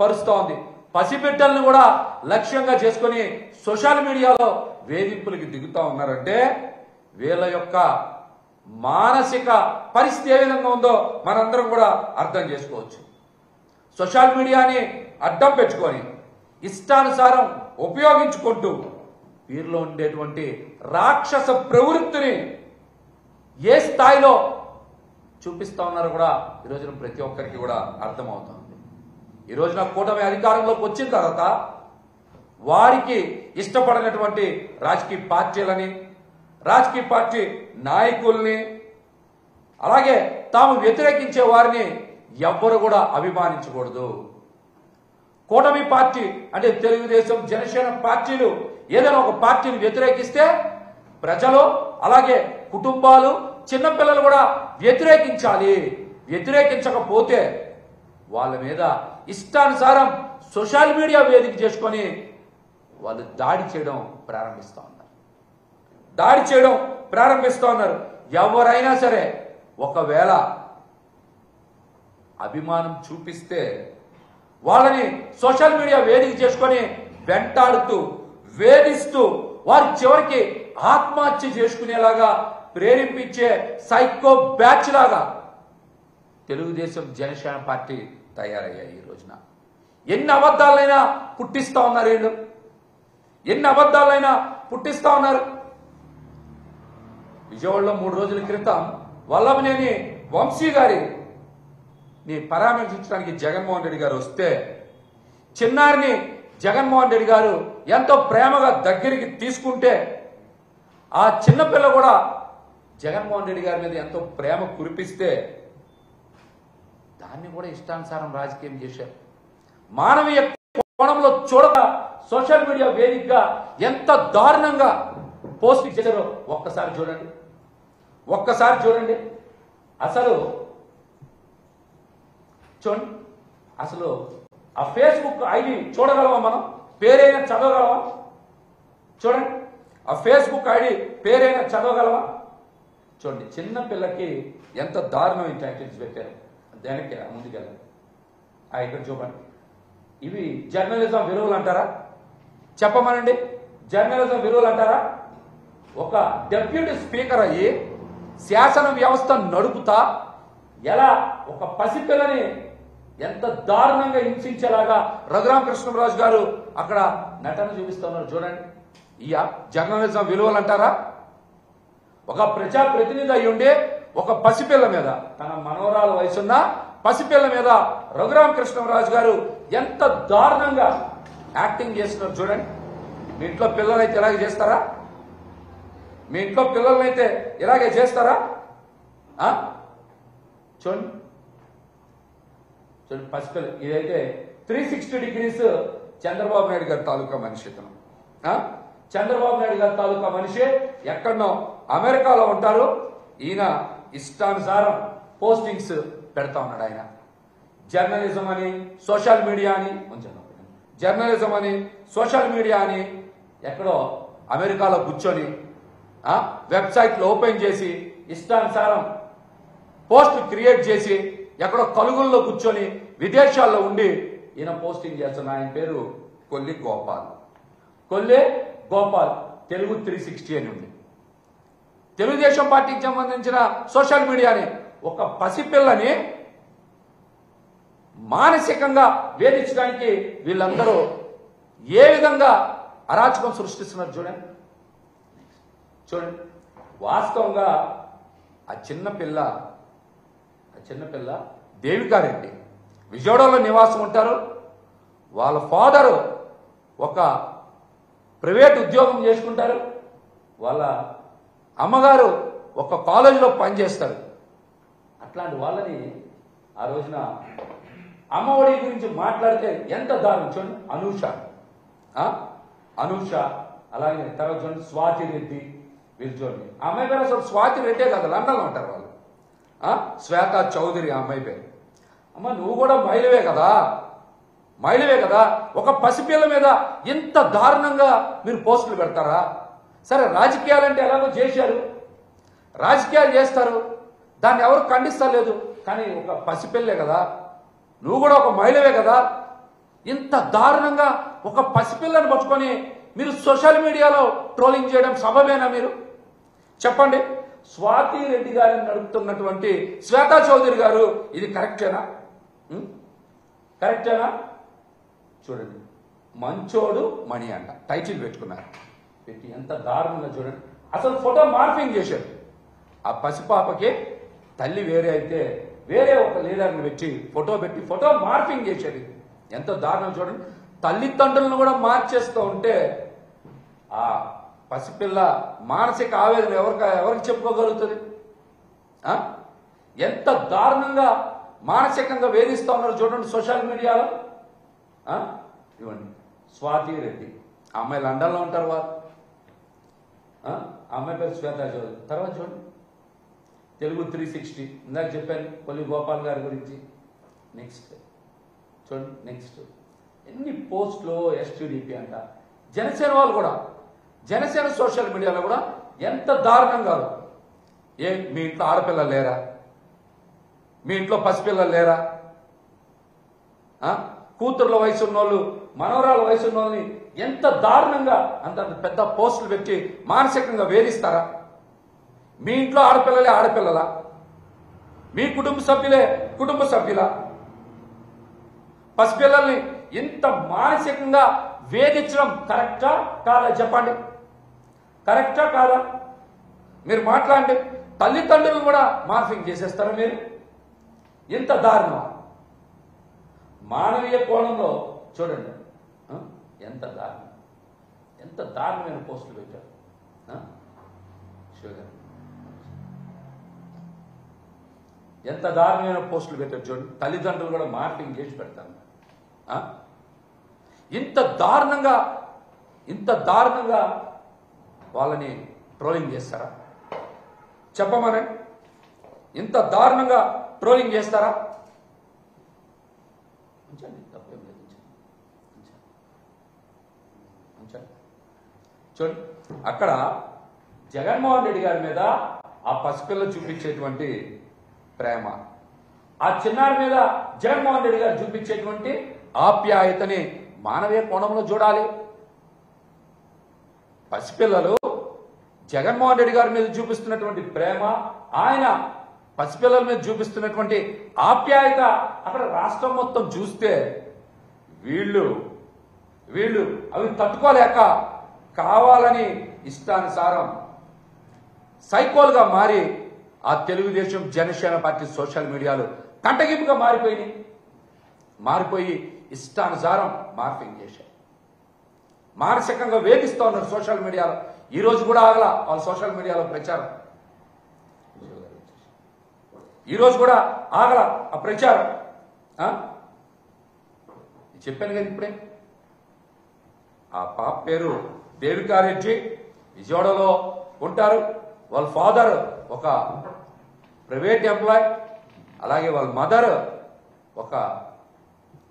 పరుస్తోంది. పసిబిడ్డలను కూడా లక్ష్యంగా చేసుకుని సోషల్ మీడియాలో వేధింపులకి దిగుతూ ఉన్నారంటే వీళ్ళ యొక్క మానసిక పరిస్థితి ఏ విధంగా ఉందో మనందరం కూడా అర్థం చేసుకోవచ్చు. సోషల్ మీడియాని అడ్డం పెట్టుకొని ఇష్టానుసారం ఉపయోగించుకుంటూ వీరిలో ఉండేటువంటి రాక్షస ప్రవృత్తిని ఏ స్థాయిలో చూపిస్తా ఉన్నారో కూడా ఈ రోజున ప్రతి ఒక్కరికి కూడా అర్థమవుతుంది. ఈ రోజున కూటమి అధికారంలోకి వచ్చిన తర్వాత వారికి ఇష్టపడినటువంటి రాజకీయ పార్టీలని, రాజకీయ పార్టీ నాయకుల్ని, అలాగే తాము వ్యతిరేకించే వారిని ఎవ్వరు కూడా అభిమానించకూడదు. కూటమి పార్టీ అంటే తెలుగుదేశం, జనసేన పార్టీలు ఏదైనా ఒక పార్టీని వ్యతిరేకిస్తే ప్రజలు, అలాగే కుటుంబాలు, చిన్నపిల్లలు కూడా వ్యతిరేకించాలి. వ్యతిరేకించకపోతే వాళ్ళ మీద ఇష్టానుసారం సోషల్ మీడియా వేదిక చేసుకొని వాళ్ళు దాడి చేయడం ప్రారంభిస్తూ ఉన్నారు. ఎవరైనా సరే ఒకవేళ అభిమానం చూపిస్తే వాళ్ళని సోషల్ మీడియా వేదిక చేసుకొని వెంటాడుతూ వేధిస్తూ వారు చివరికి ఆత్మహత్య చేసుకునేలాగా ప్రేరేపించే సైకో బ్యాచ్ లాగా తెలుగుదేశం, జనసేన పార్టీ తయారయ్యాయి. ఈ రోజున ఎన్ని అబద్ధాలైనా పుట్టిస్తా ఉన్నారు వీళ్ళు, ఎన్ని అబద్ధాలైనా పుట్టిస్తా ఉన్నారు. విజయవాడలో 3 రోజుల క్రితం వల్లభనేని వంశీ గారిని పరామర్శించడానికి జగన్మోహన్ రెడ్డి గారు వస్తే చిన్నారిని జగన్మోహన్ రెడ్డి గారు ఎంతో ప్రేమగా దగ్గరికి తీసుకుంటే ఆ చిన్నపిల్ల కూడా జగన్మోహన్ రెడ్డి గారి మీద ఎంతో ప్రేమ కురిపిస్తే దాన్ని కూడా ఇష్టానుసారం రాజకీయం చేశారు. మానవీయ కోణంలో చూడక సోషల్ మీడియా వేదికగా ఎంత దారుణంగా పోస్ట్ చేశారో ఒక్కసారి చూడండి. అసలు ఆ ఫేస్బుక్ ఐడి చూడగలమా? మనం పేరైనా చదవగలమా? చూడండి, ఆ ఫేస్బుక్ ఐడి పేరైనా చదవగలమా? చూడండి, చిన్న పిల్లకి ఎంత దారుణమైన టైటిల్స్ పెట్టారు. దానికి ముందుకెళ్ళాలి. ఇక్కడ చూడండి, ఇవి జర్నలిజం విలువలు అంటారా? చెప్పమనండి, జర్నలిజం విలువలు అంటారా? ఒక డెప్యూటీ స్పీకర్ అయ్యి శాసన వ్యవస్థ నడుపుతా ఎలా ఒక పసిపిల్లని ఎంత దారుణంగా హింసించేలాగా రఘురామకృష్ణరాజు గారు అక్కడ నటన చూపిస్తున్నారు. చూడండి, జర్నలిజం విలువలు అంటారా? ఒక ప్రజాప్రతినిధి అయి ఉండి ఒక పసిపిల్ల మీద, తన మనవరాల వయసున్న పసిపిల్ల మీద రఘురామకృష్ణరాజు గారు ఎంత దారుణంగా యాక్టింగ్ చేస్తున్నారు. చూడండి, మీ ఇంట్లో పిల్లలైతే ఇలాగే చేస్తారా? మీ ఇంట్లో పిల్లలనైతే ఇలాగే చేస్తారా? చూడండి పసిపిల్ల. ఇదైతే 360 డిగ్రీస్ చంద్రబాబు నాయుడు గారి తాలూకా మనిషి. ఇతను చంద్రబాబు నాయుడు గారి తాలూకా మనిషి ఎక్కడనో అమెరికాలో ఉంటారు. ఈయన ఇష్టానుసారం పోస్టింగ్స్ పెడతా ఉన్నాడు. ఆయన జర్నలిజం అని, సోషల్ మీడియా అని, జర్నలిజం అని, సోషల్ మీడియా అని ఎక్కడో అమెరికాలో కూర్చొని వెబ్సైట్లు ఓపెన్ చేసి ఇష్టానుసారం పోస్ట్ క్రియేట్ చేసి ఎక్కడో కలుగుల్లో కూర్చొని విదేశాల్లో ఉండి ఈయన పోస్టింగ్ చేస్తున్న ఆయన పేరు కొల్లి గోపాల్. తెలుగు 360 అని ఉంది. తెలుగుదేశం పార్టీకి సంబంధించిన సోషల్ మీడియాని ఒక పసిపిల్లని మానసికంగా వేధించడానికి వీళ్ళందరూ ఏ విధంగా అరాచకం సృష్టిస్తున్నారు చూడండి. వాస్తవంగా ఆ చిన్నపిల్ల దేవికారెడ్డి విజయవాడలో నివాసం ఉంటారు. వాళ్ళ ఫాదరు ఒక ప్రైవేట్ ఉద్యోగం చేసుకుంటారు. వాళ్ళ అమ్మగారు ఒక కాలేజీలో పనిచేస్తారు. అట్లాంటి వాళ్ళని ఆ రోజున అమ్మఒడి గురించి మాట్లాడితే ఎంత దారుణం చూడండి. అనూష అలాగే తర్వాత చూడండి స్వాతి రెడ్డి, వీళ్ళు చూడండి. ఆ అమ్మాయి పేరు అసలు స్వాతి రెడ్డే కదా, లండన్లో ఉంటారు వాళ్ళు. శ్వేత చౌదరి ఆ అమ్మాయి పేరు. అమ్మ నువ్వు కూడా మహిళవే కదా, ఒక పసిపిల్ల మీద ఇంత దారుణంగా మీరు పోస్టులు పెడతారా? సరే, రాజకీయాలంటే ఎలాగో చేశారు, రాజకీయాలు చేస్తారు, దాన్ని ఎవరు ఖండిస్తలేదు. కానీ ఒక పసిపిల్లే కదా, నువ్వు కూడా ఒక మహిళవే కదా, ఇంత దారుణంగా ఒక పసిపిల్లని పట్టుకొని మీరు సోషల్ మీడియాలో ట్రోలింగ్ చేయడం సబబేనా? మీరు చెప్పండి. స్వాతి రెడ్డి గారిని నడుపుతున్నటువంటి శ్వేతా చౌదరి గారు ఇది కరెక్టేనా? కరెక్టేనా? చూడండి, మంచోడు మణి అంట టైటిల్ పెట్టుకున్నారు. పెట్టి ఎంత దారుణంగా చూడండి. అసలు ఫోటో మార్ఫింగ్ చేశారు. ఆ పసిపాపకి తల్లి వేరే అయితే వేరే ఒక లీడర్ని పెట్టి ఫోటో మార్ఫింగ్ చేశారు. ఎంత దారుణం చూడండి. తల్లిదండ్రులను కూడా మార్చేస్తూ ఉంటే ఆ పసిపిల్ల మానసిక ఆవేదన ఎవరికి చెప్పుకోగలుగుతుంది? ఎంత దారుణంగా మానసికంగా వేధిస్తూ ఉన్నారు చూడండి సోషల్ మీడియాలో. ఇవ్వండి, స్వాతి రెడ్డి ఆ అమ్మాయి లండన్లో ఉంటారు వారు. ఆ అమ్మాయి పేరు శ్వేతా చౌదరి. తర్వాత చూడండి, తెలుగు 360 ఇందాక చెప్పాను కొల్లి గోపాల్ గారి గురించి. నెక్స్ట్ చూడండి, నెక్స్ట్ ఎన్ని పోస్టులు ఎస్టీడీపీ అంట. జనసేన వాళ్ళు కూడా, జనసేన సోషల్ మీడియాలో కూడా ఎంత దారుణంగా. మీ ఇంట్లో ఆడపిల్లలు లేరా? మీ ఇంట్లో పసిపిల్లలు లేరా? కూతుర్ల వయసు ఉన్నోళ్ళు, మనవరాల వయసు ఉన్నోళ్ళని ఎంత దారుణంగా అంత పెద్ద పోస్టులు పెట్టి మానసికంగా వేధిస్తారా? మీ ఇంట్లో ఆడపిల్లలే ఆడపిల్లలా? మీ కుటుంబ సభ్యులా? పసిపిల్లల్ని ఇంత మానసికంగా వేధించడం కరెక్టా కాదా చెప్పండి? కరెక్టా కాదా? మీరు మాట్లాడండి. తల్లిదండ్రులు కూడా మార్ఫింగ్ చేసేస్తారా మీరు? ఇంత దారుణం. మానవీయ కోణంలో చూడండి ఎంత దారుణం, ఎంత దారుణమైన పోస్టులు పెట్టారు. ఎంత దారుణమైన పోస్టులు పెట్టారు చూడండి. తల్లిదండ్రులు కూడా మార్ఫింగ్ చేసి పెడతారు. ఇంత దారుణంగా వాళ్ళని ట్రోలింగ్ చేస్తారా? చెప్పమనే. ఇంత దారుణంగా ట్రోలింగ్ చేస్తారా? తప్పేం లేదు. చూడండి, అక్కడ జగన్మోహన్ రెడ్డి గారి మీద ఆ పసిపిల్ల చూపించేటువంటి ప్రేమ, ఆ చిన్నారి మీద జగన్మోహన్ రెడ్డి గారు చూపించేటువంటి ఆప్యాయతని మానవీయ కోణంలో చూడాలి. పసిపిల్లలు జగన్మోహన్ రెడ్డి గారి మీద చూపిస్తున్నటువంటి ప్రేమ, ఆయన పసిపిల్లల మీద చూపిస్తున్నటువంటి ఆప్యాయత అక్కడ రాష్ట్రం మొత్తం చూస్తే వీళ్ళు అవి తట్టుకోలేక కావాలని ఇష్టానుసారం సైకోలుగా మారి ఆ తెలుగుదేశం జనసేన పార్టీ సోషల్ మీడియాలో కంటగింపుగా మారిపోయి ఇష్టానుసారం మార్ఫింగ్ చేశారు. మానసికంగా వేధిస్తూ ఉన్నారు సోషల్ మీడియాలో. ఈ రోజు కూడా ఆగల వాళ్ళ సోషల్ మీడియాలో ప్రచారం. ఈ రోజు కూడా ఆగల ఆ ప్రచారం. చెప్పాను కదా ఇప్పుడే. ఆ పాప పేరు దేవికారెడ్డి, విజయవాడలో ఉంటారు. వాళ్ళ ఫాదర్ ఒక ప్రైవేట్ ఎంప్లాయ్, అలాగే వాళ్ళ మదర్ ఒక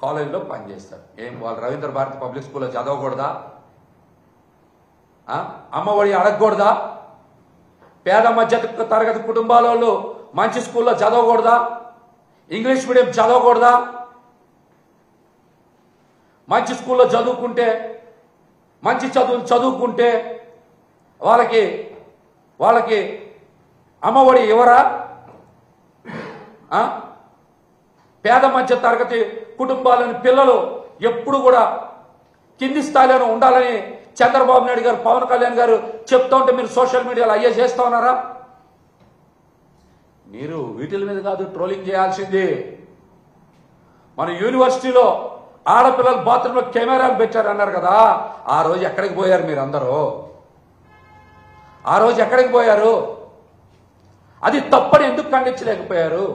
కాలేజీలో పనిచేస్తారు. వాళ్ళు రవీంద్ర భారతి పబ్లిక్ స్కూల్లో చదవకూడదా? అమ్మఒడి అడగకూడదా? పేద మధ్య తరగతి కుటుంబాల వాళ్ళు మంచి స్కూల్లో చదవకూడదా? English medium చదవకూడదా? మంచి స్కూల్లో మంచి చదువులు చదువుకుంటే వాళ్ళకి అమ్మఒడి ఇవ్వరా? పేద మధ్య తరగతి కుటుంబాలని పిల్లలు ఎప్పుడు కూడా కింది స్థాయిలో ఉండాలని చంద్రబాబు నాయుడు గారు, పవన్ కళ్యాణ్ గారు చెప్తా ఉంటే మీరు సోషల్ మీడియాలో అయ్యే చేస్తా ఉన్నారా? మీరు వీటిల మీద కాదు ట్రోలింగ్ చేయాల్సింది. మన యూనివర్సిటీలో ఆడపిల్లలు బాత్రూంలో కెమెరాలు పెట్టారన్నారు కదా, ఆ రోజు ఎక్కడికి పోయారు మీరు అందరూ? ఆ రోజు ఎక్కడికి పోయారు? అది తప్పని ఎందుకు ఖండించలేకపోయారు?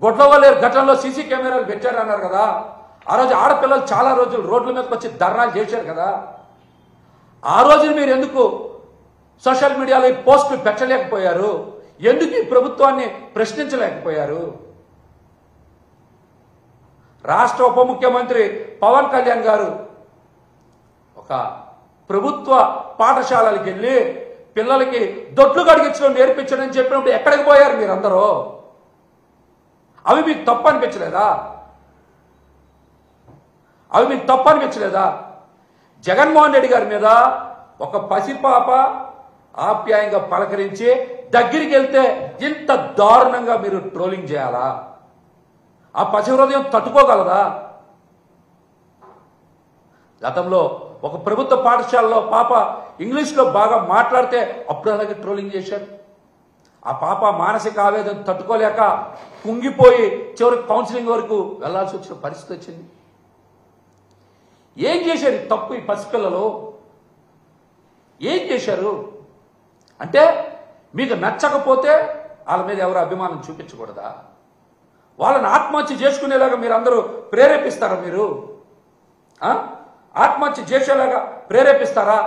గొడ్లవల్లేరు ఘటనలో సీసీ కెమెరాలు పెట్టారన్నారు కదా, ఆ రోజు ఆడపిల్లలు చాలా రోజులు రోడ్ల మీదకి వచ్చి ధర్నాలు చేశారు కదా, ఆ రోజున మీరు ఎందుకు సోషల్ మీడియాలో ఈ పోస్టులు పెట్టలేకపోయారు? ఎందుకు ఈ ప్రభుత్వాన్ని ప్రశ్నించలేకపోయారు? రాష్ట్ర ఉప ముఖ్యమంత్రి పవన్ కళ్యాణ్ గారు ఒక ప్రభుత్వ పాఠశాలలకు వెళ్ళి పిల్లలకి దొడ్లు కడిగించడం నేర్పించడం చెప్పినప్పుడు ఎక్కడికి పోయారు మీరందరూ? అవి మీకు తప్పు అనిపించలేదా? అవి మీకు తప్పు అనిపించలేదా? జగన్మోహన్ రెడ్డి గారి మీద ఒక పసిపాప ఆప్యాయంగా పలకరించి దగ్గరికి వెళ్తే ఇంత దారుణంగా మీరు ట్రోలింగ్ చేయాలా? ఆ పసి హృదయం తట్టుకోగలదా? గతంలో ఒక ప్రభుత్వ పాఠశాలలో పాప ఇంగ్లీష్లో బాగా మాట్లాడితే అప్పుడు అలాగే ట్రోలింగ్ చేశారు. ఆ పాప మానసిక ఆవేదన తట్టుకోలేక కుంగిపోయి చివరికి కౌన్సిలింగ్ వరకు వెళ్లాల్సి వచ్చిన పరిస్థితి వచ్చింది. ఏం చేశారు తప్పు ఈ పసిపిల్లలు? ఏం చేశారు అంటే మీకు నచ్చకపోతే వాళ్ళ మీద ఎవరు అభిమానం చూపించకూడదా? వాళ్ళని ఆత్మహత్య చేసుకునేలాగా మీరు అందరూ ప్రేరేపిస్తారా? మీరు ఆత్మహత్య చేసేలాగా ప్రేరేపిస్తారా?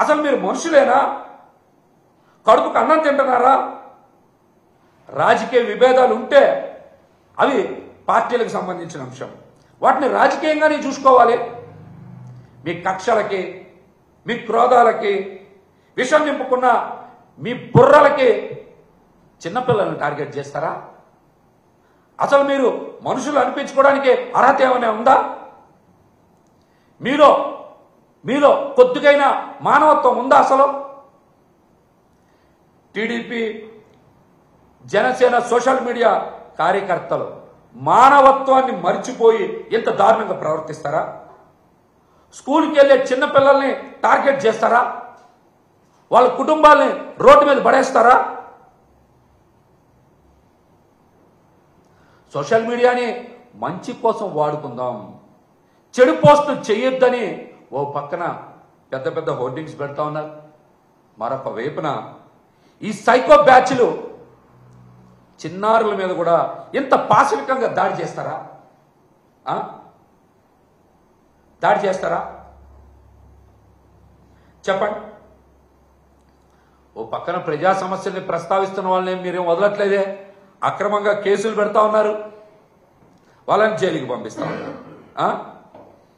అసలు మీరు మనుషులేనా? కడుపుకు అన్నం తింటున్నారా? రాజకీయ విభేదాలు ఉంటే అవి పార్టీలకు సంబంధించిన అంశం. వాటిని రాజకీయంగానే చూసుకోవాలి. మీ కక్షలకి, మీ క్రోధాలకి, విషం నింపుకున్న మీ బుర్రలకి చిన్నపిల్లల్ని టార్గెట్ చేస్తారా? అసలు మీరు మనుషులు అనిపించుకోవడానికి అర్హత ఏమైనా ఉందా? మీలో కొద్దిగైనా మానవత్వం ఉందా? అసలు టీడీపీ, జనసేన సోషల్ మీడియా కార్యకర్తలు మానవత్వాన్ని మర్చిపోయి ఇంత దారుణంగా ప్రవర్తిస్తారా? స్కూల్కి వెళ్ళే చిన్నపిల్లల్ని టార్గెట్ చేస్తారా? వాళ్ళ కుటుంబాల్ని రోడ్డు మీద పడేస్తారా? సోషల్ మీడియాని మంచి కోసం వాడుకుందాం, చెడు పోస్టులు చేయొద్దని ఓ పక్కన పెద్ద పెద్ద హోర్డింగ్స్ పెడతా ఉన్నారు. మరొక వైపున ఈ సైకో బ్యాచ్లు చిన్నారుల మీద కూడా ఇంత పాశవికంగా దాడి చేస్తారా? దాడి చేస్తారా? చెప్పండి. ఓ పక్కన ప్రజా సమస్యల్ని ప్రస్తావిస్తున్న వాళ్ళని మీరేం వదలట్లేదే, అక్రమంగా కేసులు పెడతా ఉన్నారు, వాళ్ళని జైలుకి పంపిస్తా ఉన్నారు.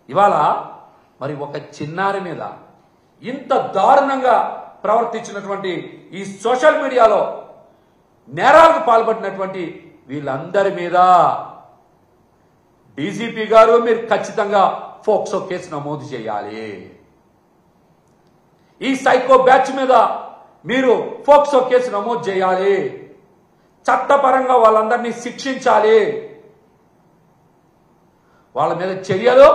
ఇవాళ మరి ఒక చిన్నారి మీద ఇంత దారుణంగా ప్రవర్తించినటువంటి ఈ సోషల్ మీడియాలో నేరాలకు పాల్పడినటువంటి వీళ్ళందరి మీద డీజీపీ గారు మీరు ఖచ్చితంగా ఫోక్సో కేసు నమోదు చేయాలి. ఈ సైకో బ్యాచ్ మీద మీరు ఫోక్సో కేసు నమోదు చేయాలి. చట్టపరంగా వాళ్ళందరినీ శిక్షించాలి. వాళ్ళ మీద చర్యలు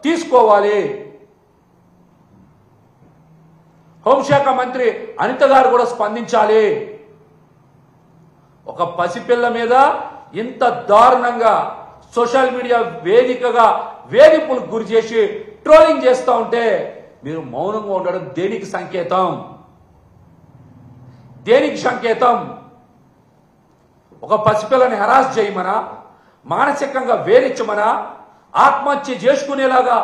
తీసుకోవాలి. హోంశాఖ మంత్రి అనిత గారు కూడా స్పందించాలి. ఒక పసిపిల్ల మీద ఇంత దారుణంగా సోషల్ మీడియా వేదికగా వేధింపులకు గురి చేసి ట్రోలింగ్ చేస్తూ ఉంటే మీరు మౌనంగా ఉండడం దేనికి సంకేతం? దేనికి సంకేతం? ఒక పసిపిల్లని హెరాస్ చేయమనా, మానసికంగా వేధించమనా, ఆత్మహత్య చేసుకునేలాగా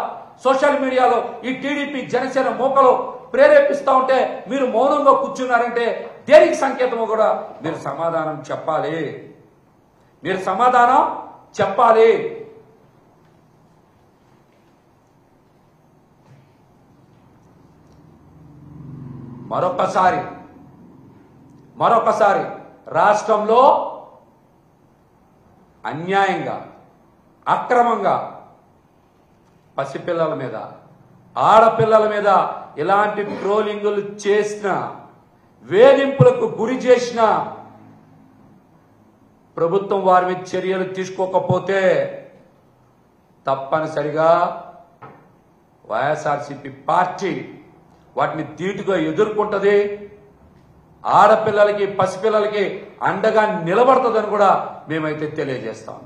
సోషల్ మీడియాలో ఈ టీడీపీ జనసేన మోకలు ప్రేరేపిస్తూ ఉంటే మీరు మౌనంగా కూర్చున్నారంటే దేనికి సంకేతమో కూడా మీరు సమాధానం చెప్పాలి. మీరు సమాధానం చెప్పాలి. మరొకసారి రాష్ట్రంలో అన్యాయంగా, అక్రమంగా పసిపిల్లల మీద, ఆడపిల్లల మీద ఇలాంటి ట్రోలింగులు చేసిన, వేధింపులకు గురి చేసిన ప్రభుత్వం వారి మీద చర్యలు తీసుకోకపోతే తప్పనిసరిగా వైఎస్ఆర్సీపీ పార్టీ వాటిని ధీటుగా ఎదుర్కొంటది. ఆడపిల్లలకి, పసిపిల్లలకి అండగా నిలబడుతుందని కూడా మేమైతే తెలియజేస్తాము.